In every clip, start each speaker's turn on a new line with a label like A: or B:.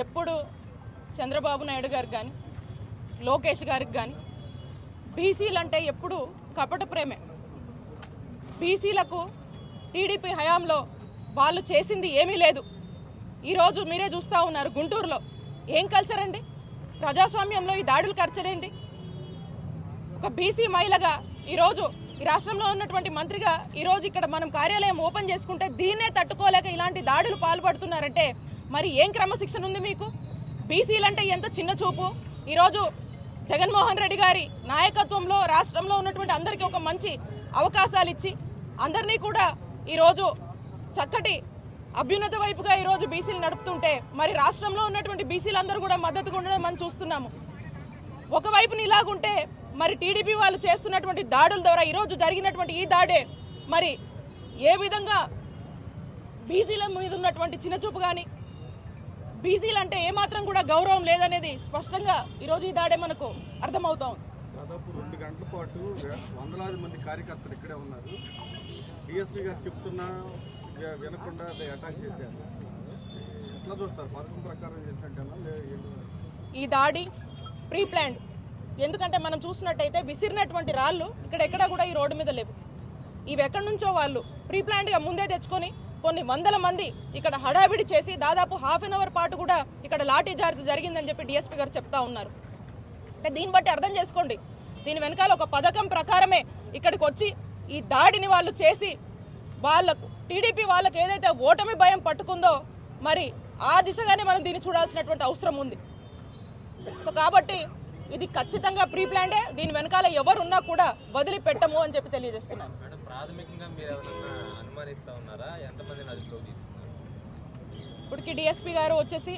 A: ఎప్పుడు చంద్రబాబు నాయుడు గారికి కానీ లోకేష్ గారికి కానీ బీసీలు అంటే ఎప్పుడు కపట ప్రేమే. బీసీలకు టీడీపీ హయాంలో వాళ్ళు చేసింది ఏమీ లేదు. ఈరోజు మీరే చూస్తూ ఉన్నారు, గుంటూరులో ఏం కల్చర్ అండి? ప్రజాస్వామ్యంలో ఈ దాడులు కల్చర్ ఏంటి? ఒక బీసీ మహిళగా ఈరోజు ఈ రాష్ట్రంలో ఉన్నటువంటి మంత్రిగా ఈరోజు ఇక్కడ మనం కార్యాలయం ఓపెన్ చేసుకుంటే దీన్నే తట్టుకోలేక ఇలాంటి దాడులు పాల్పడుతున్నారంటే మరి ఏం క్రమశిక్షణ ఉంది మీకు? బీసీలంటే ఎంత చిన్న చూపు. ఈరోజు జగన్మోహన్ రెడ్డి గారి నాయకత్వంలో రాష్ట్రంలో ఉన్నటువంటి అందరికీ ఒక మంచి అవకాశాలు ఇచ్చి అందరినీ కూడా ఈరోజు చక్కటి అభ్యున్నత వైపుగా ఈరోజు బీసీలు నడుపుతుంటే మరి రాష్ట్రంలో ఉన్నటువంటి బీసీలందరూ కూడా మద్దతుగా ఉండడం మనం చూస్తున్నాము. ఒకవైపుని ఇలాగుంటే మరి టీడీపీ వాళ్ళు చేస్తున్నటువంటి దాడుల ద్వారా ఈరోజు జరిగినటువంటి ఈ దాడే మరి ఏ విధంగా బీసీల మీద ఉన్నటువంటి చిన్నచూపు కానీ బీసీలు అంటే ఏమాత్రం కూడా గౌరవం లేదనేది స్పష్టంగా ఈరోజు ఈ దాడే మనకు అర్థమవుతా ఉంది.
B: దాదాపు 2 గంటల పాటు వందలాది మంది కార్యకర్తలు ఇక్కడే ఉన్నారు. డిఎస్పీ గారు చెప్తున్నా వినకుండా అటాక్ చేశారు. ఎట్లా చూస్తారు? పథకం ప్రకారం చేసినట్టు
A: ఈ దాడి ప్రీ ప్లాన్డ్. ఎందుకంటే మనం చూసినట్టయితే విసిరినటువంటి రాళ్ళు ఇక్కడెక్కడా కూడా ఈ రోడ్డు మీద లేవు. ఇవి ఎక్కడి నుంచో వాళ్ళు ప్రీ ప్లాన్డ్గా ముందే తెచ్చుకొని కొన్ని వందల మంది ఇక్కడ హడావిడి చేసి దాదాపు ½ అన్ అవర్ పాటు కూడా ఇక్కడ లాఠీ చార్జ్ జరిగిందని చెప్పి డిఎస్పీ గారు చెప్తా ఉన్నారు. అంటే దీన్ని బట్టి అర్థం చేసుకోండి, దీని వెనకాల ఒక పథకం ప్రకారమే ఇక్కడికి వచ్చి ఈ దాడిని వాళ్ళు చేసి వాళ్ళకు టీడీపీ వాళ్ళకి ఏదైతే ఓటమి భయం పట్టుకుందో మరి ఆ దిశగానే మనం దీన్ని చూడాల్సినటువంటి అవసరం ఉంది. సో కాబట్టి ఇది ఖచ్చితంగా ప్రీ ప్లాన్డే. దీని వెనకాల ఎవరున్నా కూడా వదిలిపెట్టము అని చెప్పి తెలియజేస్తున్నాను. ఇప్పటికి డిఎస్పీ గారు వచ్చేసి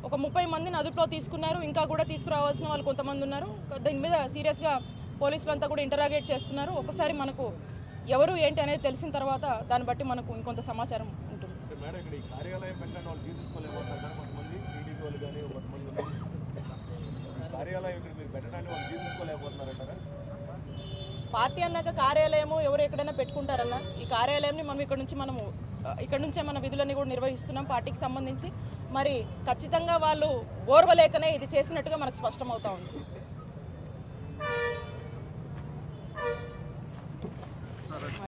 A: ఒక 30 మందిని అదుపులో తీసుకున్నారు. ఇంకా కూడా తీసుకురావాల్సిన వాళ్ళు కొంతమంది ఉన్నారు. దీని మీద సీరియస్గా పోలీసులంతా కూడా ఇంటరాగేట్ చేస్తున్నారు. ఒకసారి మనకు ఎవరు ఏంటి అనేది తెలిసిన తర్వాత దాన్ని బట్టి మనకు ఇంకొంత సమాచారం ఉంటుంది. పార్టీ అన్నాక కార్యాలయము ఎవరు ఎక్కడైనా పెట్టుకుంటారన్నా, ఈ కార్యాలయాన్ని మనం ఇక్కడ నుంచే మన విధులన్నీ కూడా నిర్వహిస్తున్నాం పార్టీకి సంబంధించి. మరి ఖచ్చితంగా వాళ్ళు ఓర్వలేకనే ఇది చేసినట్టుగా మనకు స్పష్టమవుతా ఉంది.